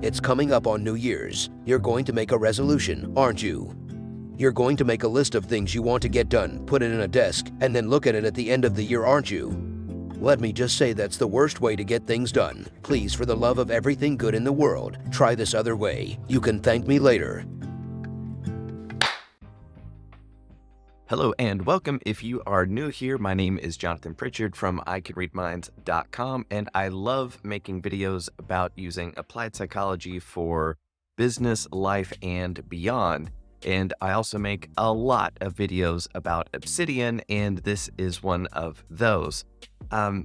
It's coming up on New Year's. You're going to make a resolution, aren't you? You're going to make a list of things you want to get done, put it in a desk, and then look at it at the end of the year, aren't you? Let me just say that's the worst way to get things done. Please, for the love of everything good in the world, try this other way. You can thank me later. Hello and welcome. If you are new here, my name is Jonathan Pritchard from iCanReadMinds.com, and I love making videos about using applied psychology for business, life, and beyond. And I also make a lot of videos about Obsidian, and this is one of those.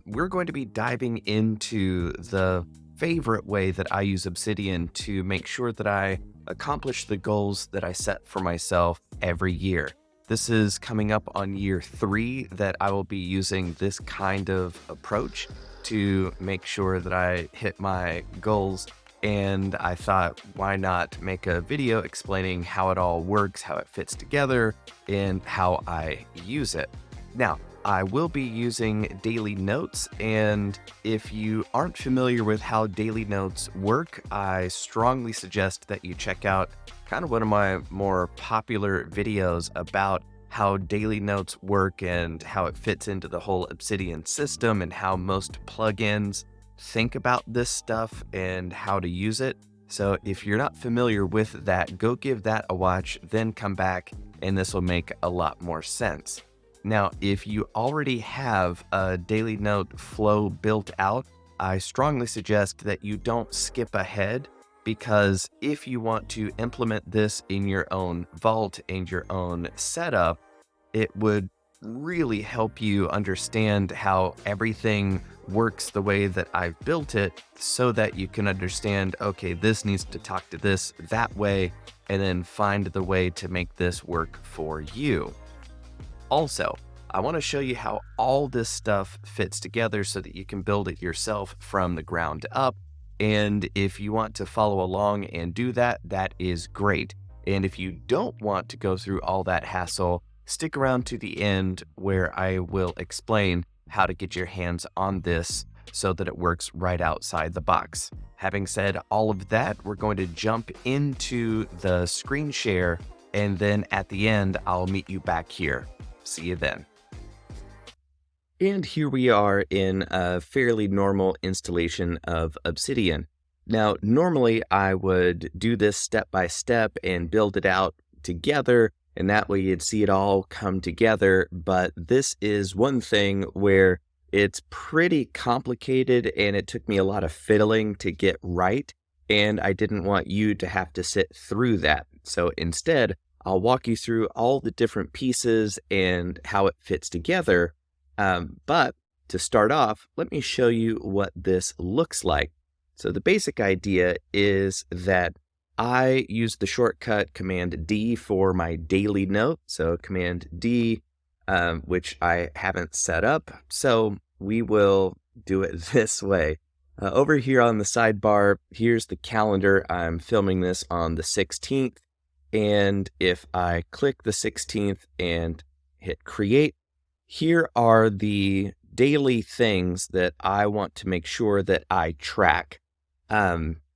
We're going to be diving into the favorite way that I use Obsidian to make sure that I accomplish the goals that I set for myself every year. This is coming up on year 3 that I will be using this kind of approach to make sure that I hit my goals. And I thought, why not make a video explaining how it all works, how it fits together, and how I use it. Now, I will be using daily notes, and if you aren't familiar with how daily notes work, I strongly suggest that you check out kind of one of my more popular videos about how daily notes work and how it fits into the whole Obsidian system and how most plugins think about this stuff and how to use it. So if you're not familiar with that, go give that a watch, then come back and this will make a lot more sense. Now, if you already have a daily note flow built out, I strongly suggest that you don't skip ahead, because if you want to implement this in your own vault and your own setup, it would really help you understand how everything works the way that I've built it, so that you can understand, okay, this needs to talk to this that way, and then find the way to make this work for you. Also, I want to show you how all this stuff fits together so that you can build it yourself from the ground up. And if you want to follow along and do that, that is great. And if you don't want to go through all that hassle, stick around to the end where I will explain how to get your hands on this so that it works right outside the box. Having said all of that, we're going to jump into the screen share, and then at the end, I'll meet you back here. See you then. And here we are in a fairly normal installation of Obsidian. Now, normally I would do this step by step and build it out together, and that way you'd see it all come together. But this is one thing where it's pretty complicated and it took me a lot of fiddling to get right, and I didn't want you to have to sit through that. So instead, I'll walk you through all the different pieces and how it fits together. But to start off, let me show you what this looks like. So the basic idea is that I use the shortcut Command D for my daily note. So Command D, which I haven't set up. So we will do it this way. Over here on the sidebar, here's the calendar. I'm filming this on the 16th. And if I click the 16th and hit create, here are the daily things that I want to make sure that I track.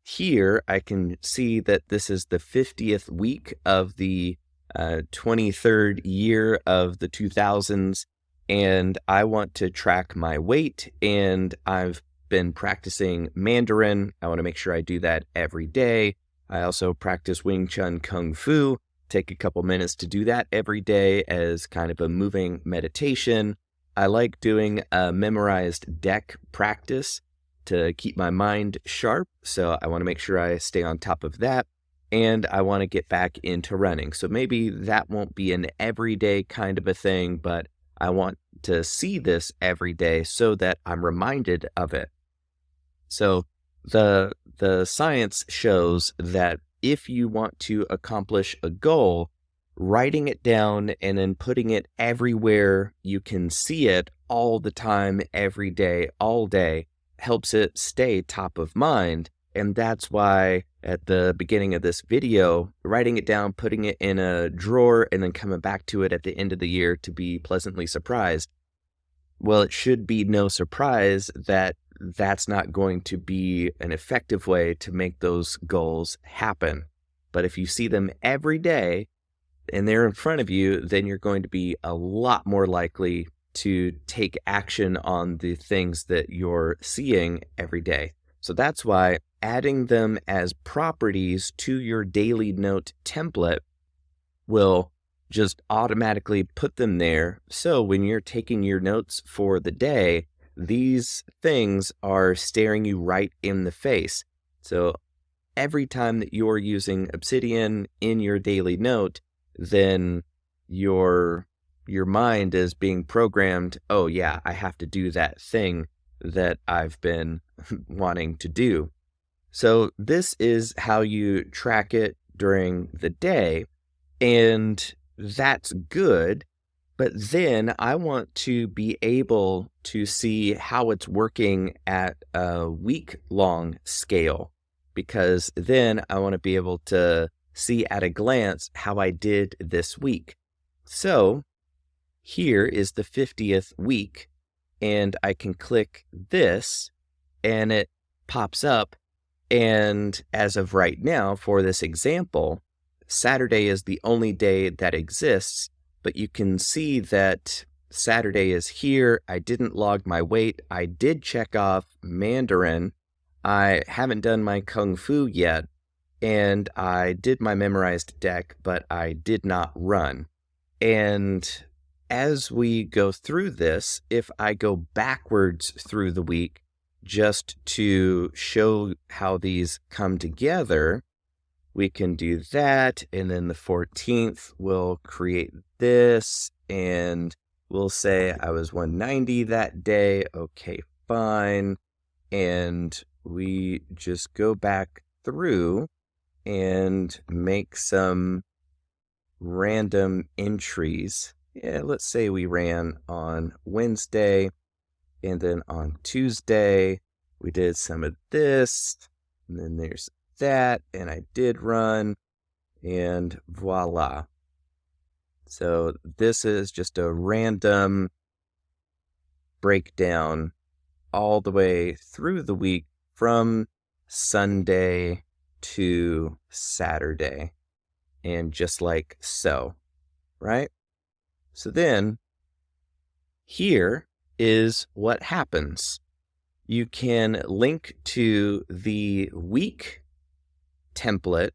Here I can see that this is the 50th week of the 23rd year of the 2000s, and I want to track my weight, and I've been practicing Mandarin. I want to make sure I do that every day. I also practice Wing Chun Kung Fu. Take a couple minutes to do that every day as kind of a moving meditation. I like doing a memorized deck practice to keep my mind sharp, so I want to make sure I stay on top of that, and I want to get back into running. So maybe that won't be an everyday kind of a thing, but I want to see this every day so that I'm reminded of it. So the science shows that if you want to accomplish a goal, writing it down and then putting it everywhere you can see it all the time, every day, all day, helps it stay top of mind. And that's why at the beginning of this video, writing it down, putting it in a drawer, and then coming back to it at the end of the year to be pleasantly surprised. Well, it should be no surprise that that's not going to be an effective way to make those goals happen. But if you see them every day and they're in front of you, then you're going to be a lot more likely to take action on the things that you're seeing every day. So that's why adding them as properties to your daily note template will just automatically put them there. So when you're taking your notes for the day, these things are staring you right in the face. So every time that you're using Obsidian in your daily note, then your mind is being programmed, oh yeah, I have to do that thing that I've been wanting to do. So this is how you track it during the day, and that's good. But then I want to be able to see how it's working at a week-long scale, because then I want to be able to see at a glance how I did this week. So here is the 50th week, and I can click this and it pops up. And as of right now, for this example, Saturday is the only day that exists, but you can see that Saturday is here. I didn't log my weight. I did check off Mandarin. I haven't done my Kung Fu yet, and I did my memorized deck, but I did not run. And as we go through this, if I go backwards through the week, just to show how these come together, we can do that. And then the 14th, we'll create this, and we'll say I was 190 that day. Okay, fine. And we just go back through and make some random entries. Yeah, let's say we ran on Wednesday, and then on Tuesday, we did some of this, and then there's that, and I did run, and voila. So this is just a random breakdown all the way through the week from Sunday to Saturday, and just like so, right? So then here is what happens. You can link to the week template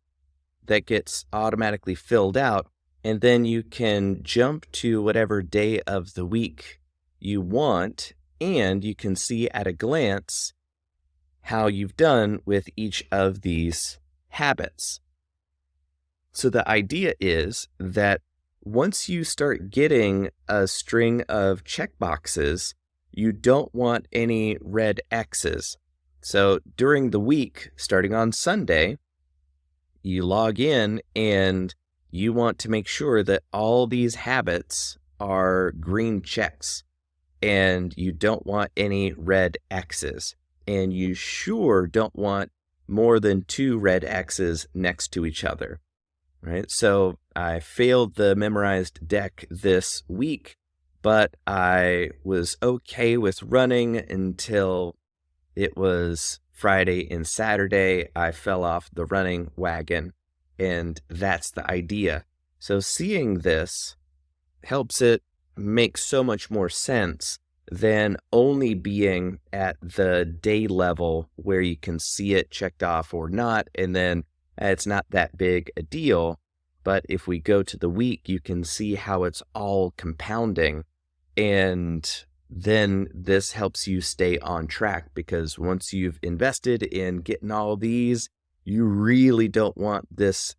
that gets automatically filled out, and then you can jump to whatever day of the week you want, and you can see at a glance how you've done with each of these habits. So the idea is that once you start getting a string of checkboxes, you don't want any red X's. So during the week, starting on Sunday, you log in and you want to make sure that all these habits are green checks, and you don't want any red X's. And you sure don't want more than 2 red X's next to each other, right? So I failed the memorized deck this week, but I was okay with running until it was Friday and Saturday. I fell off the running wagon, and that's the idea. So seeing this helps it make so much more sense than only being at the day level where you can see it checked off or not, and then it's not that big a deal. But if we go to the week, you can see how it's all compounding, and then this helps you stay on track, because once you've invested in getting all these, you really don't want this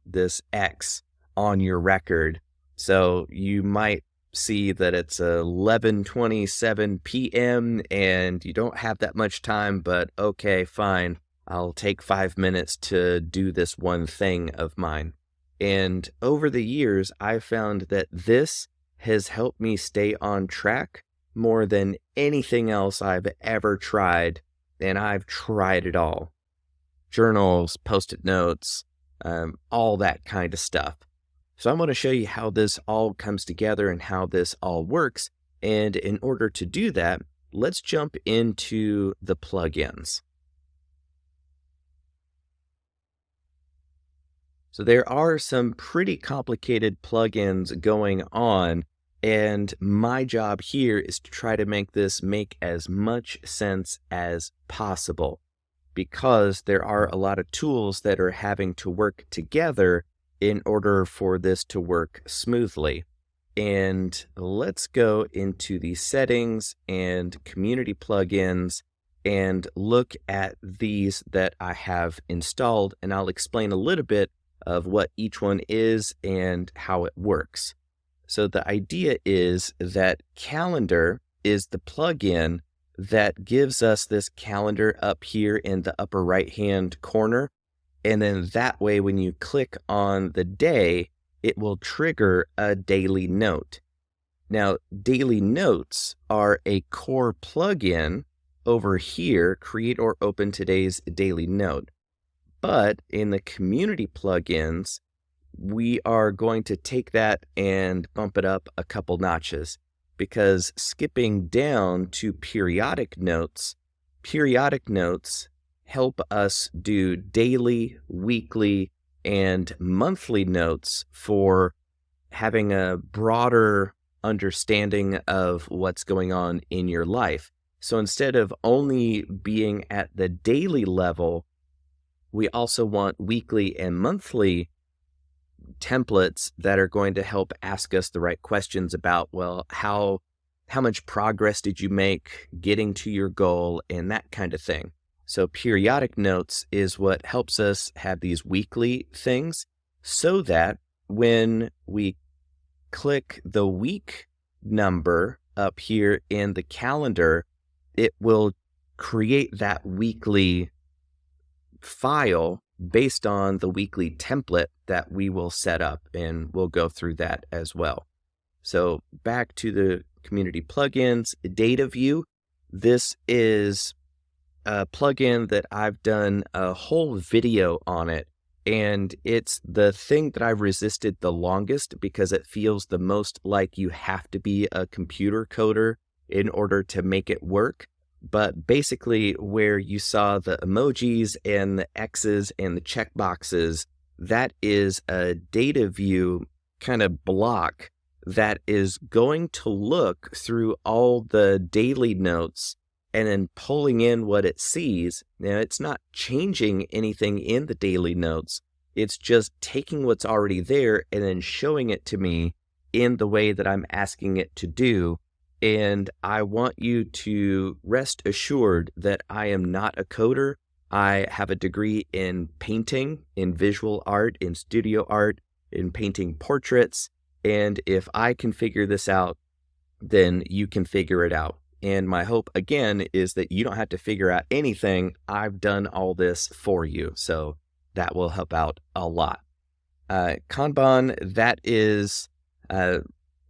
X on your record. So you might see that it's 11:27 p.m. and you don't have that much time, but okay, fine. I'll take 5 minutes to do this one thing of mine. And over the years, I've found that this has helped me stay on track more than anything else I've ever tried, and I've tried it all. Journals, Post-it notes, all that kind of stuff. So I want to show you how this all comes together and how this all works. And in order to do that, let's jump into the plugins. So there are some pretty complicated plugins going on, and my job here is to try to make this make as much sense as possible, because there are a lot of tools that are having to work together in order for this to work smoothly. And let's go into the settings and community plugins and look at these that I have installed, and I'll explain a little bit of what each one is and how it works. So the idea is that Calendar is the plugin that gives us this calendar up here in the upper right-hand corner. And then that way, when you click on the day, it will trigger a daily note. Now, daily notes are a core plugin over here, create or open today's daily note. But in the community plugins, we are going to take that and bump it up a couple notches, because skipping down to periodic notes help us do daily, weekly, and monthly notes for having a broader understanding of what's going on in your life. So instead of only being at the daily level, we also want weekly and monthly templates that are going to help ask us the right questions about, well, how much progress did you make getting to your goal and that kind of thing. So periodic notes is what helps us have these weekly things, so that when we click the week number up here in the calendar, it will create that weekly file based on the weekly template that we will set up, and we'll go through that as well. So back to the community plugins, DataView. This is a plugin that I've done a whole video on it, and it's the thing that I've resisted the longest because it feels the most like you have to be a computer coder in order to make it work. But basically, where you saw the emojis and the X's and the checkboxes, that is a DataView kind of block that is going to look through all the daily notes and then pulling in what it sees. Now, it's not changing anything in the daily notes. It's just taking what's already there and then showing it to me in the way that I'm asking it to do. And I want you to rest assured that I am not a coder. I have a degree in painting, in visual art, in studio art, in painting portraits. And if I can figure this out, then you can figure it out. And my hope, again, is that you don't have to figure out anything. I've done all this for you. So that will help out a lot. Kanban, that is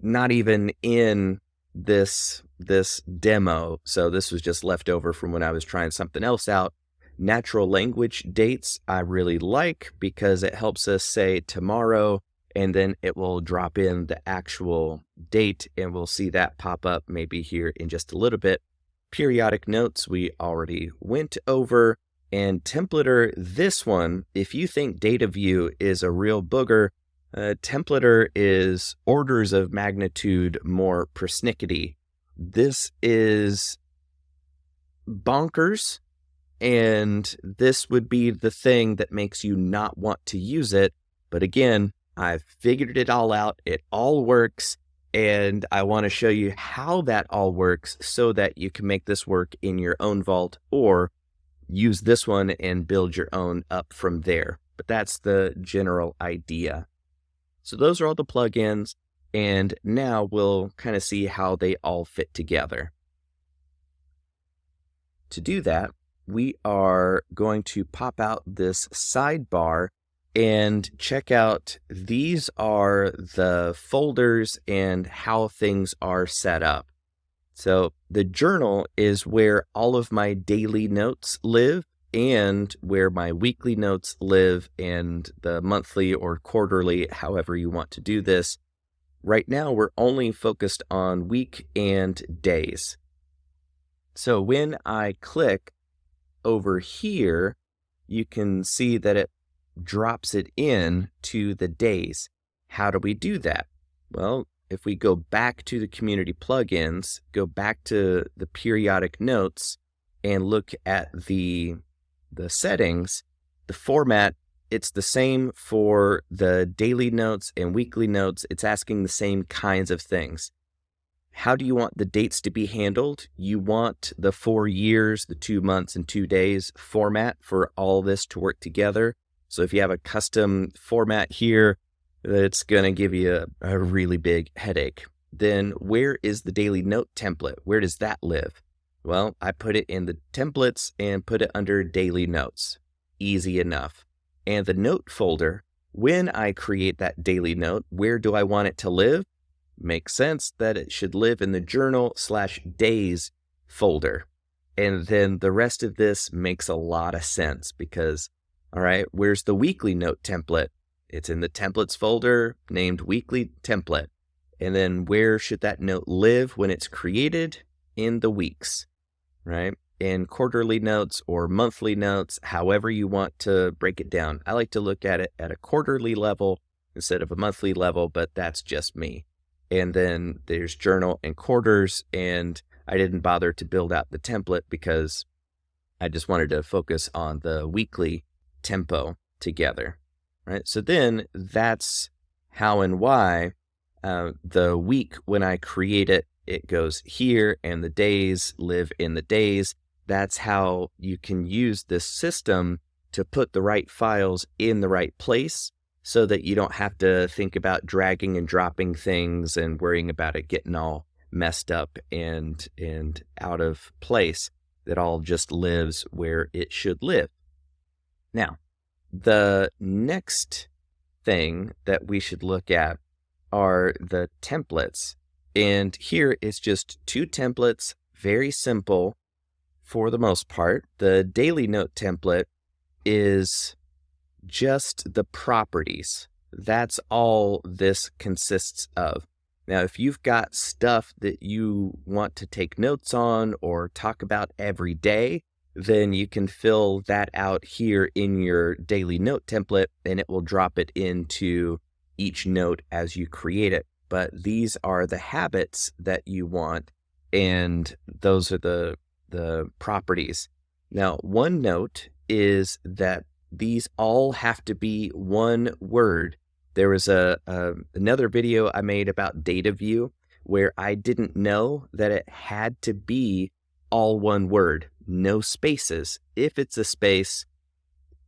not even in this demo. So this was just left over from when I was trying something else out. Natural language dates I really like, because it helps us say tomorrow, and then it will drop in the actual date, and we'll see that pop up maybe here in just a little bit. Periodic notes we already went over. And templater, this one, if you think DataView is a real booger, templater is orders of magnitude more persnickety. This is bonkers, and this would be the thing that makes you not want to use it. But again, I've figured it all out. It all works, and I want to show you how that all works so that you can make this work in your own vault, or use this one and build your own up from there. But that's the general idea. So those are all the plugins, and now we'll kind of see how they all fit together. To do that, we are going to pop out this sidebar and check out, these are the folders and how things are set up. So the journal is where all of my daily notes live, and where my weekly notes live, and the monthly or quarterly, however you want to do this. Right now, we're only focused on week and days. So when I click over here, you can see that it drops it in to the days. How do we do that? Well, if we go back to the community plugins, go back to the periodic notes and look at the settings, the format, it's the same for the daily notes and weekly notes. It's asking the same kinds of things. How do you want the dates to be handled? You want the 4 years, the 2 months, and 2 days format for all this to work together. So if you have a custom format here, it's going to give you a really big headache. Then where is the daily note template? Where does that live? Well, I put it in the templates and put it under daily notes. Easy enough. And the note folder, when I create that daily note, where do I want it to live? Makes sense that it should live in the journal/days folder. And then the rest of this makes a lot of sense because, all right, where's the weekly note template? It's in the templates folder named weekly template. And then where should that note live when it's created? In the weeks, right? In quarterly notes or monthly notes, however you want to break it down. I like to look at it at a quarterly level instead of a monthly level, but that's just me. And then there's journal and quarters, and I didn't bother to build out the template because I just wanted to focus on the weekly tempo together, right? So then that's how and why the week, when I create it, it goes here, and the days live in the days. That's how you can use this system to put the right files in the right place, so that you don't have to think about dragging and dropping things and worrying about it getting all messed up and out of place. That all just lives where it should live. Now, the next thing that we should look at are the templates. And here it's just 2 templates, very simple for the most part. The daily note template is just the properties. That's all this consists of. Now, if you've got stuff that you want to take notes on or talk about every day, then you can fill that out here in your daily note template, and it will drop it into each note as you create it. But these are the habits that you want, and those are the properties. Now, one note is that these all have to be one word. There was another video I made about DataView where I didn't know that it had to be all one word, no spaces. If it's a space,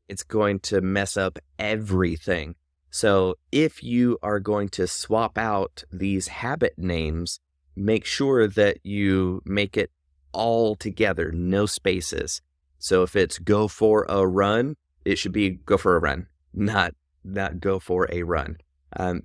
it's going to mess up everything. So if you are going to swap out these habit names, make sure that you make it all together, no spaces. So if it's go for a run, it should be go for a run, not go for a run.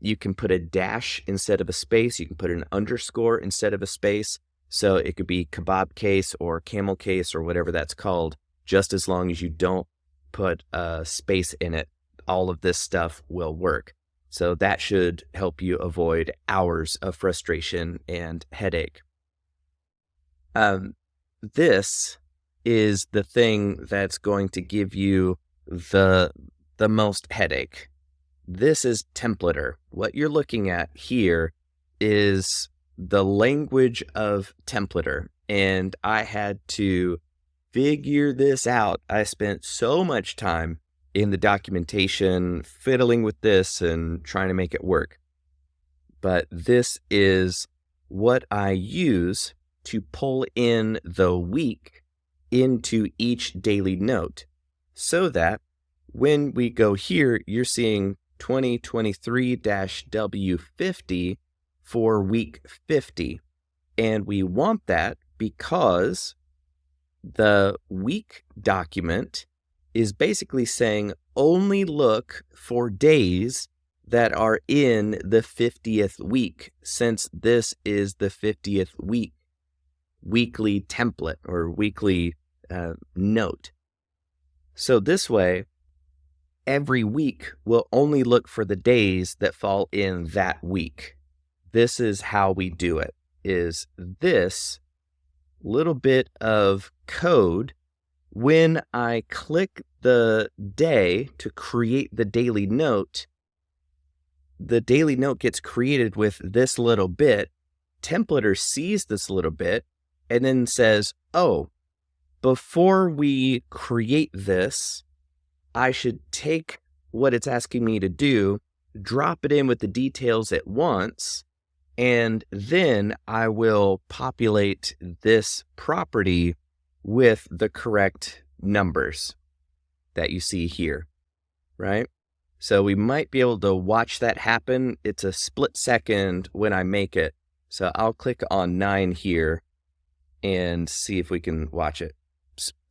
You can put a dash instead of a space. You can put an underscore instead of a space. So it could be kebab case or camel case or whatever that's called, just as long as you don't put a space in it. All of this stuff will work. So that should help you avoid hours of frustration and headache. This is the thing that's going to give you the most headache. This is templater. What you're looking at here is the language of templater, and I had to figure this out. I spent so much time in the documentation fiddling with this and trying to make it work. But this is what I use to pull in the week into each daily note, so that when we go here, you're seeing 2023-W50 for week 50. And we want that because the week document is basically saying only look for days that are in the 50th week, since this is the 50th week, weekly template or weekly note. So this way, every week will only look for the days that fall in that week. This is how we do it, is this little bit of code. When I click the day to create the daily note gets created with this little bit. Templater sees this little bit and then says, oh, before we create this, I should take what it's asking me to do, drop it in with the details at once, and then I will populate this property with the correct numbers that you see here, right? So we might be able to watch that happen. It's a split second when I make it. So I'll click on 9 here and see if we can watch it.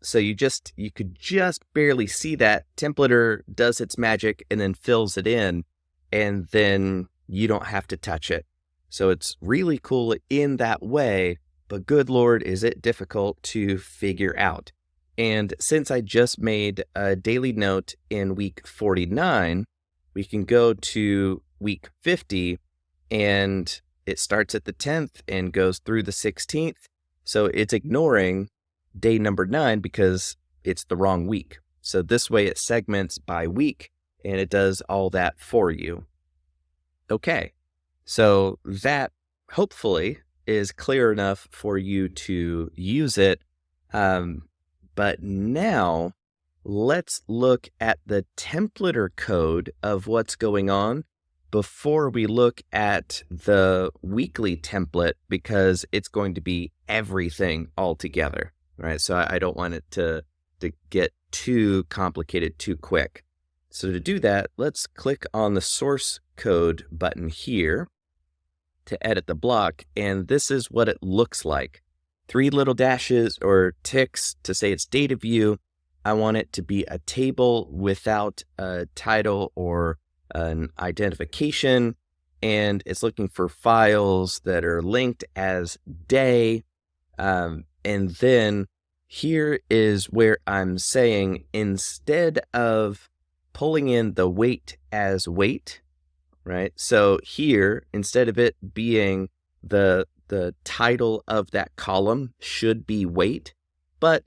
So you could just barely see that. Templater does its magic and then fills it in, and then you don't have to touch it. So it's really cool in that way, but good Lord, is it difficult to figure out. And since I just made a daily note in week 49, we can go to week 50, and it starts at the 10th and goes through the 16th. So it's ignoring day number 9 because it's the wrong week. So this way it segments by week, and it does all that for you. Okay, so that hopefully is clear enough for you to use it. But now let's look at the templater code of what's going on before we look at the weekly template, because it's going to be everything altogether, right? So I don't want it to get too complicated too quick. So to do that, let's click on the source code button here to edit the block, and this is what it looks like. 3 little dashes or ticks to say it's DataView. I want it to be a table without a title or an identification, and it's looking for files that are linked as day. And then here is where I'm saying, instead of pulling in the weight as weight, right? So here, instead of it being the title of that column should be weight, but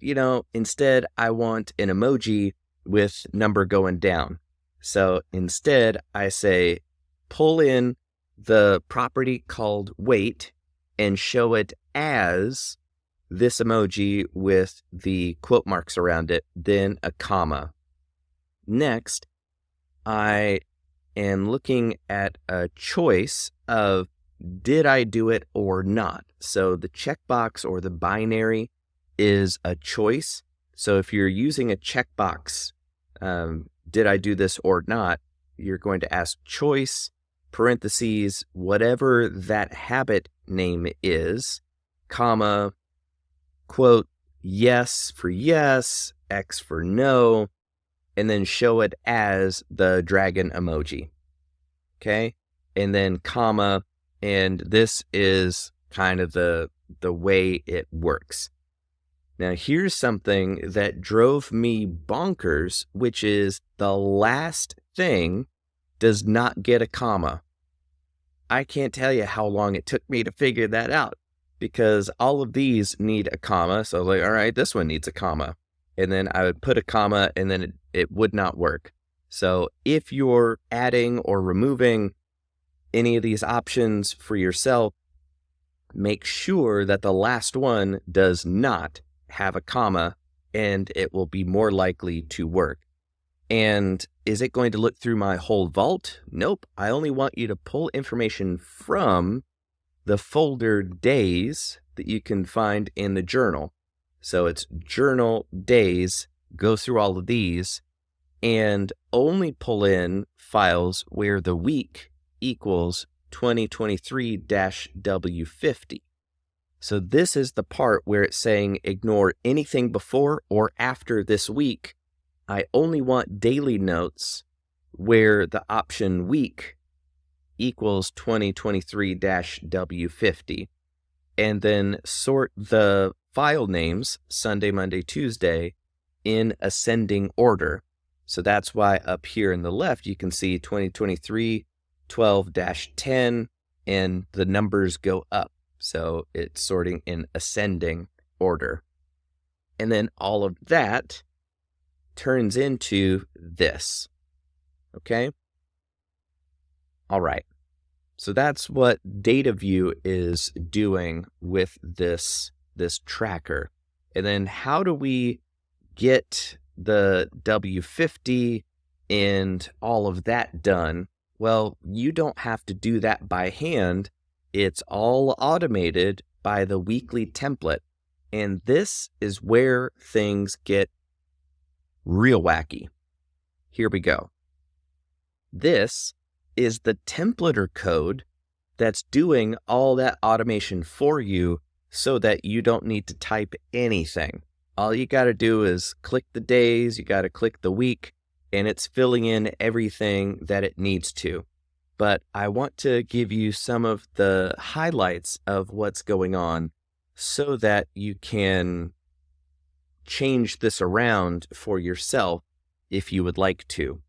instead I want an emoji with number going down. So instead I say pull in the property called weight and show it as this emoji with the quote marks around it, then a comma. Next, I am looking at a choice of did I do it or not? So the checkbox or the binary is a choice. So if you're using a checkbox, did I do this or not? You're going to ask choice, parentheses, whatever that habit name is, comma, quote, yes for yes, X for no, and then show it as the dragon emoji. Okay? And then comma, and this is kind of the way it works. Now, here's something that drove me bonkers, which is the last thing does not get a comma. I can't tell you how long it took me to figure that out, because all of these need a comma. So I was like, all right, this one needs a comma. And then I would put a comma, and then it would not work. So if you're adding or removing any of these options for yourself, make sure that the last one does not have a comma, and it will be more likely to work. And is it going to look through my whole vault? Nope. I only want you to pull information from the folder days that you can find in the journal. So it's journal days, go through all of these, and only pull in files where the week equals 2023-W50. So this is the part where it's saying ignore anything before or after this week. I only want daily notes where the option week equals 2023-W50. And then sort the file names, Sunday, Monday, Tuesday, in ascending order. So that's why up here in the left, you can see 2023 12-10, and the numbers go up. So it's sorting in ascending. order. And then all of that turns into this. Okay? All right. So that's what DataView is doing with this tracker. And then how do we get the W50 and all of that done? Well, you don't have to do that by hand. It's all automated by the weekly template. And this is where things get real wacky. Here we go. This is the templater code that's doing all that automation for you so that you don't need to type anything. All you got to do is click the days, you got to click the week, and it's filling in everything that it needs to. But I want to give you some of the highlights of what's going on so that you can change this around for yourself if you would like to.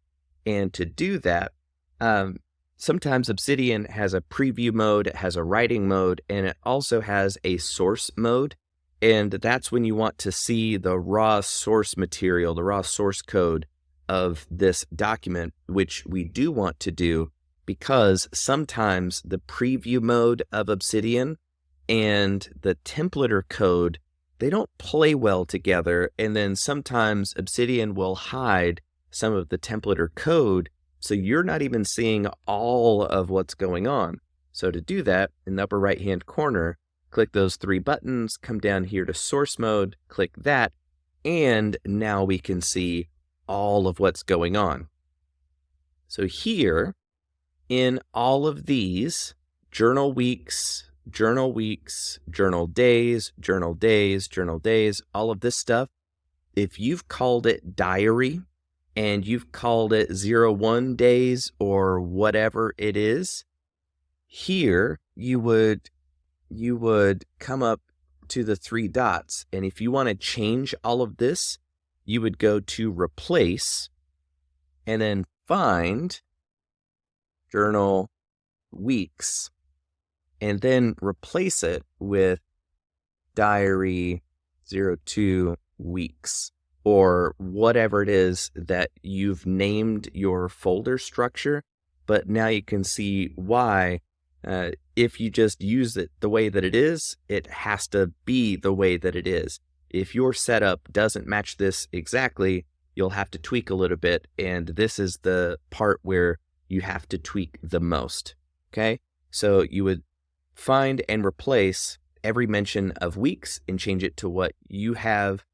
And to do that, sometimes Obsidian has a preview mode, it has a writing mode, and it also has a source mode. And that's when you want to see the raw source material, the raw source code of this document, which we do want to do because sometimes the preview mode of Obsidian and the templater code, they don't play well together. And then sometimes Obsidian will hide some of the templater code, so you're not even seeing all of what's going on. So to do that, in the upper right-hand corner, click those three buttons, come down here to source mode, click that, and now we can see all of what's going on. So here, in all of these, journal weeks, journal days, all of this stuff, if you've called it diary and you've called it 01 days or whatever it is, here you would come up to the three dots. And if you want to change all of this, you would go to replace and then find journal weeks and then replace it with diary 02 weeks or whatever it is that you've named your folder structure. But now you can see why. If you just use it the way that it is, it has to be the way that it is. If your setup doesn't match this exactly, you'll have to tweak a little bit. And this is the part where you have to tweak the most. Okay, so you would find and replace every mention of weeks and change it to what you have.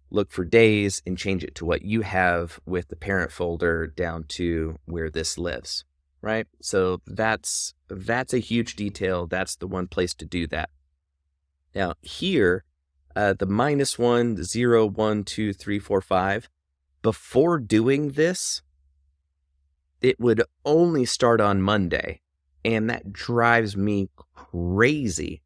Look for days and change it to what you have with the parent folder down to where this lives, right? So that's a huge detail. That's the one place to do that. Now here, the -1, 0, 1, 2, 3, 4, 5, before doing this, it would only start on Monday. And that drives me crazy.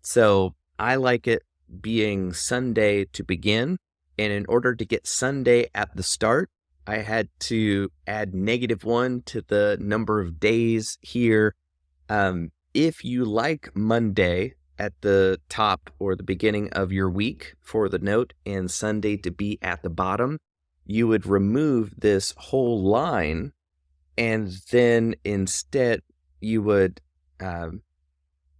So I like it being Sunday to begin. And in order to get Sunday at the start, I had to add -1 to the number of days here. If you like Monday at the top or the beginning of your week for the note and Sunday to be at the bottom, you would remove this whole line, and then instead you would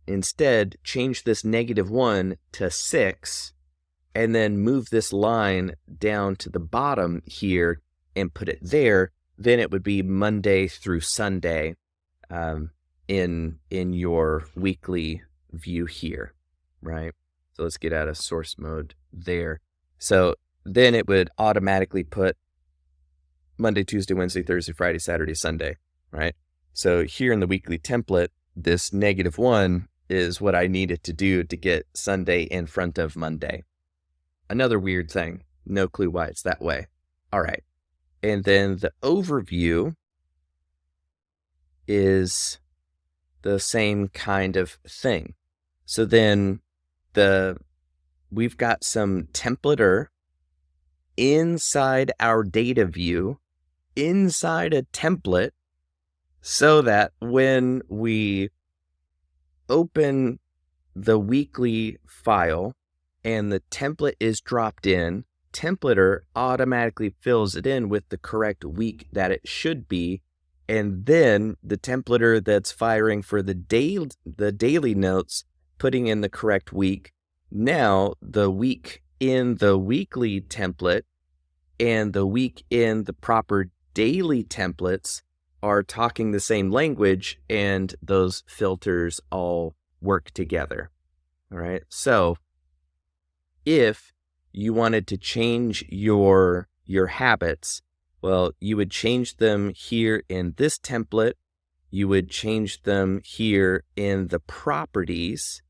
instead change this -1 to 6 and then move this line down to the bottom here and put it there. Then it would be Monday through Sunday in your weekly view here, right? So let's get out of source mode there. So then it would automatically put Monday, Tuesday, Wednesday, Thursday, Friday, Saturday, Sunday, right? So here in the weekly template, this -1 is what I needed to do to get Sunday in front of Monday. Another weird thing. No clue why it's that way. All right. And then the overview is the same kind of thing. So then we've got some templater inside our data view, inside a template, so that when we open the weekly file and the template is dropped in, templater automatically fills it in with the correct week that it should be. And then the templater that's firing for the daily notes, putting in the correct week. Now the week in the weekly template and the week in the proper daily templates are talking the same language, and those filters all work together. All right. So if you wanted to change your habits, well, you would change them here in this template. You would change them here in the properties.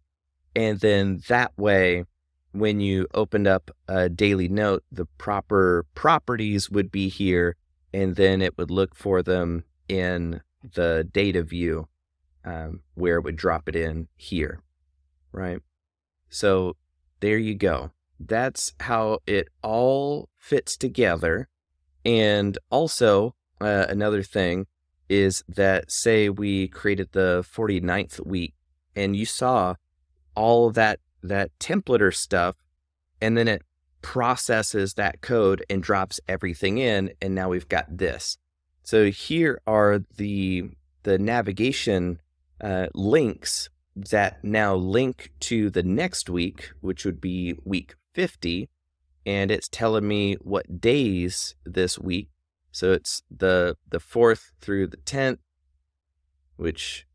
And then that way, when you opened up a daily note, the proper properties would be here, and then it would look for them in the data view, where it would drop it in here, right? So there you go. That's how it all fits together. And also, another thing is that, say we created the 49th week, and you saw all of that templater stuff, and then it processes that code and drops everything in, and now we've got this. So here are the navigation links that now link to the next week, which would be week 50, and it's telling me what days this week. So it's the 4th through the 10th, which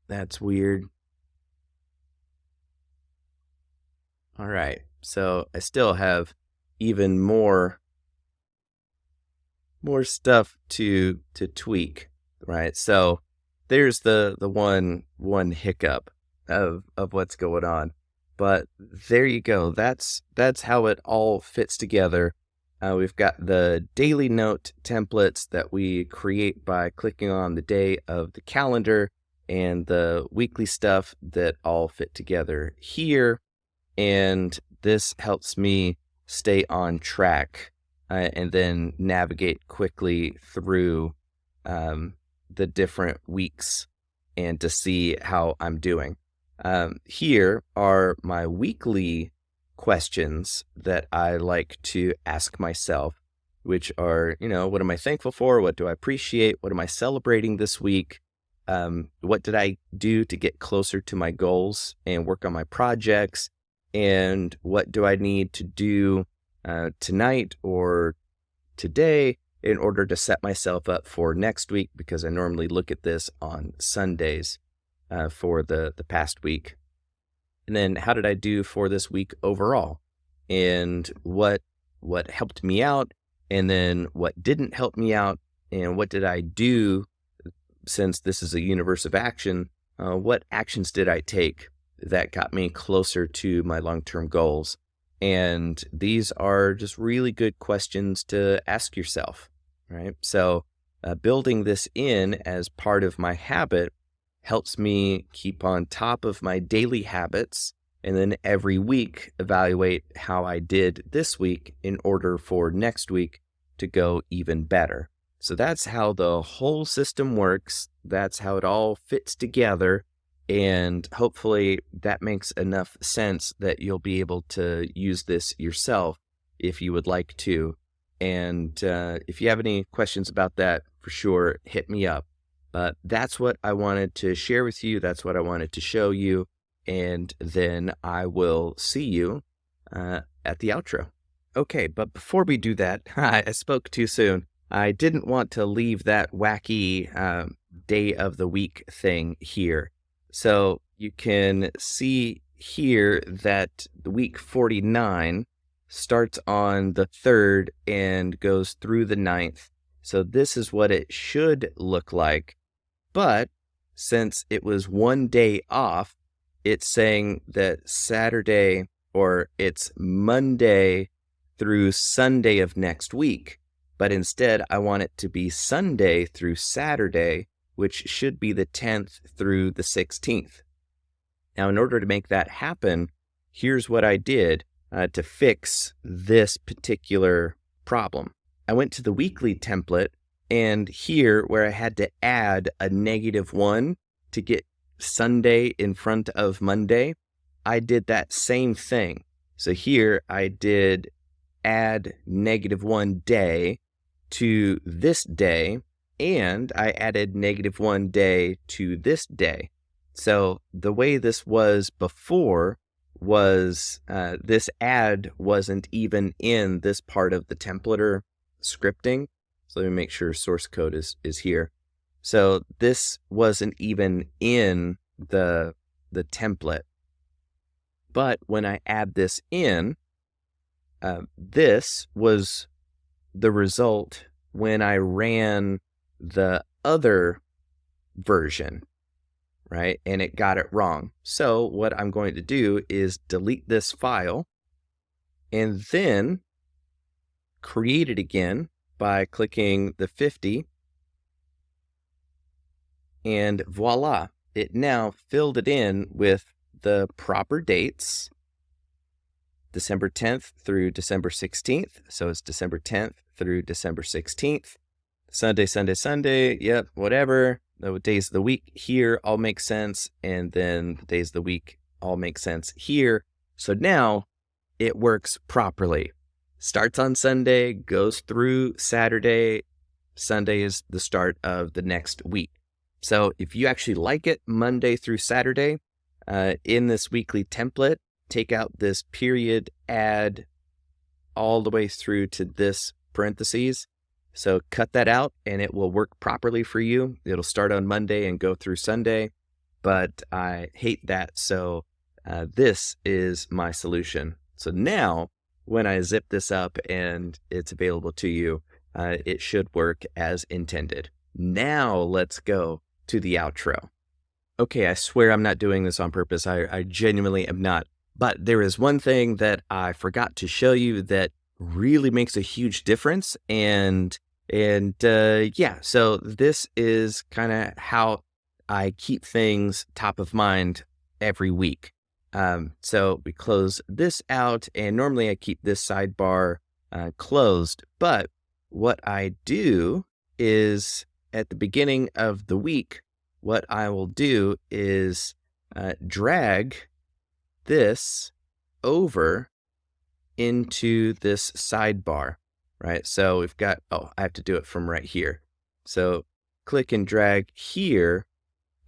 that's weird. All right, so I still have even more stuff to tweak, right? So there's the one hiccup of what's going on, but there you go. That's how it all fits together. We've got the daily note templates that we create by clicking on the day of the calendar, and the weekly stuff that all fit together here. And this helps me stay on track and then navigate quickly through the different weeks and to see how I'm doing. Here are my weekly questions that I like to ask myself, which are, what am I thankful for? What do I appreciate? What am I celebrating this week? What did I do to get closer to my goals and work on my projects? And what do I need to do tonight or today in order to set myself up for next week? Because I normally look at this on Sundays for the past week. And then how did I do for this week overall? And what helped me out? And then what didn't help me out? And what did I do, since this is a universe of action? What actions did I take that got me closer to my long-term goals? And these are just really good questions to ask yourself, right? So building this in as part of my habit helps me keep on top of my daily habits, and then every week evaluate how I did this week in order for next week to go even better. So that's how the whole system works. That's how it all fits together. And hopefully that makes enough sense that you'll be able to use this yourself if you would like to. And if you have any questions about that, for sure, hit me up. But that's what I wanted to share with you. That's what I wanted to show you. And then I will see you at the outro. Okay, but before we do that, I spoke too soon. I didn't want to leave that wacky day of the week thing here. So you can see here that the week 49 starts on the 3rd and goes through the 9th. So this is what it should look like. But since it was one day off, it's saying that Saturday, or it's Monday through Sunday of next week. But instead, I want it to be Sunday through Saturday, which should be the 10th through the 16th. Now, in order to make that happen, here's what I did to fix this particular problem. I went to the weekly template, and here where I had to add a -1 to get Sunday in front of Monday, I did that same thing. So here I did add -1 day to this day, and I added -1 day to this day. So the way this was before was this add wasn't even in this part of the templater scripting. So let me make sure source code is here. So this wasn't even in the template. But when I add this in, this was the result when I ran the other version, right? And it got it wrong. So what I'm going to do is delete this file and then create it again by clicking the 50. And voila, it now filled it in with the proper dates, December 10th through December 16th. So it's December 10th through December 16th. Sunday, Sunday, Sunday, yep, whatever. The days of the week here all make sense. And then the days of the week all make sense here. So now it works properly. Starts on Sunday, goes through Saturday. Sunday is the start of the next week. So if you actually like it Monday through Saturday, in this weekly template, take out this period, add all the way through to this parentheses. So cut that out and it will work properly for you. It'll start on Monday and go through Sunday, but I hate that. So this is my solution. So now when I zip this up and it's available to you, it should work as intended. Now let's go to the outro. Okay, I swear I'm not doing this on purpose. I genuinely am not. But there is one thing that I forgot to show you that really makes a huge difference. And yeah, so this is kind of how I keep things top of mind every week. So we close this out, and normally I keep this sidebar closed. But what I do is at the beginning of the week, what I will do is drag this over into this sidebar, right? So we've got, I have to do it from right here. So click and drag here,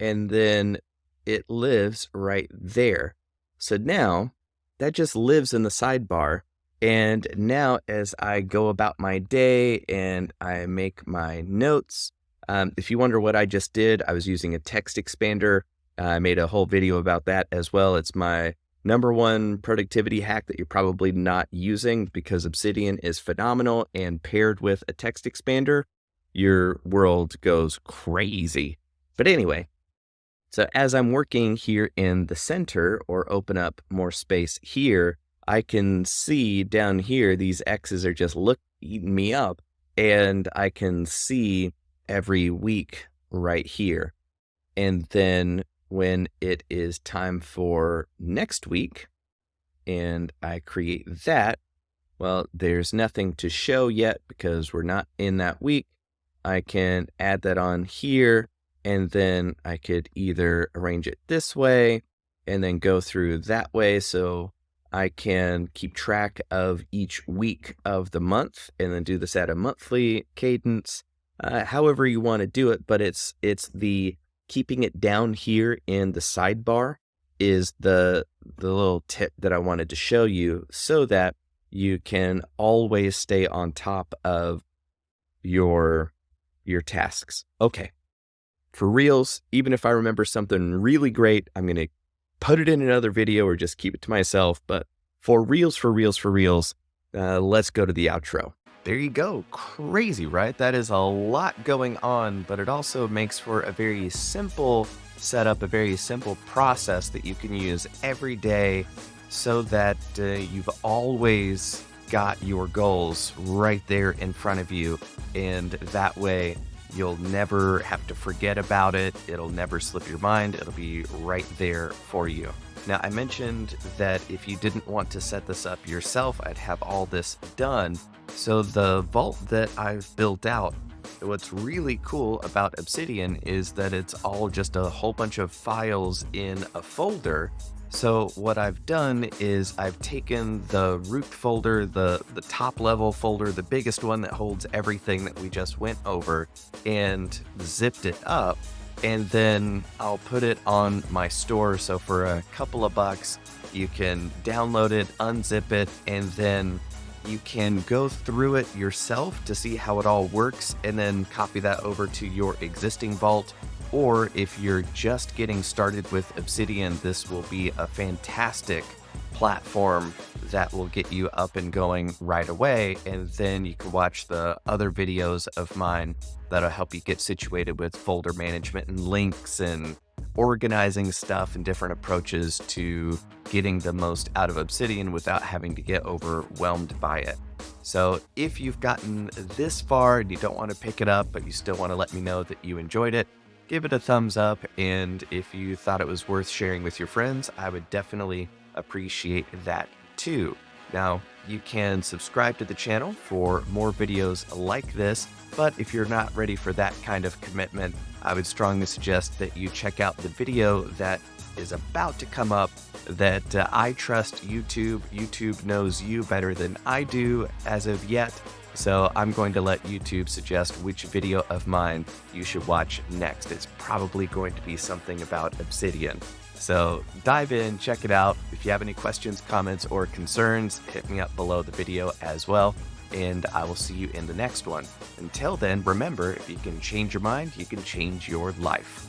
and then it lives right there. So now that just lives in the sidebar. And now as I go about my day and I make my notes, if you wonder what I just did, I was using a text expander. I made a whole video about that as well. It's my #1 productivity hack that you're probably not using because Obsidian is phenomenal, and paired with a text expander, your world goes crazy. But anyway, so as I'm working here in the center, or open up more space here, I can see down here, these X's are just eating me up, and I can see every week right here. And then when it is time for next week and I create that, well, there's nothing to show yet because we're not in that week. I can add that on here, and then I could either arrange it this way and then go through that way. So I can keep track of each week of the month and then do this at a monthly cadence, however you want to do it. But it's the keeping it down here in the sidebar is the little tip that I wanted to show you, so that you can always stay on top of your tasks. Okay. For reals, even if I remember something really great, I'm going to put it in another video or just keep it to myself. But for reals, let's go to the outro. There you go. Crazy, right? That is a lot going on, but it also makes for a very simple setup, a very simple process that you can use every day, so that you've always got your goals right there in front of you. And that way you'll never have to forget about it. It'll never slip your mind. It'll be right there for you. Now, I mentioned that if you didn't want to set this up yourself, I'd have all this done. So the vault that I've built out, what's really cool about Obsidian is that it's all just a whole bunch of files in a folder. So what I've done is I've taken the root folder, the top level folder, the biggest one that holds everything that we just went over, and zipped it up. And then I'll put it on my store. So for a couple of bucks, you can download it, unzip it, and then you can go through it yourself to see how it all works and then copy that over to your existing vault. Or if you're just getting started with Obsidian, this will be a fantastic platform that will get you up and going right away. And then you can watch the other videos of mine that'll help you get situated with folder management and links and organizing stuff and different approaches to getting the most out of Obsidian without having to get overwhelmed by it. So if you've gotten this far and you don't want to pick it up, but you still want to let me know that you enjoyed it, give it a thumbs up. And if you thought it was worth sharing with your friends, I would definitely appreciate that too. Now, you can subscribe to the channel for more videos like this, but if you're not ready for that kind of commitment, I would strongly suggest that you check out the video that is about to come up that I trust YouTube. YouTube knows you better than I do as of yet. So I'm going to let YouTube suggest which video of mine you should watch next. It's probably going to be something about Obsidian. So dive in, check it out. If you have any questions, comments, or concerns, hit me up below the video as well. And I will see you in the next one. Until then, remember, if you can change your mind, you can change your life.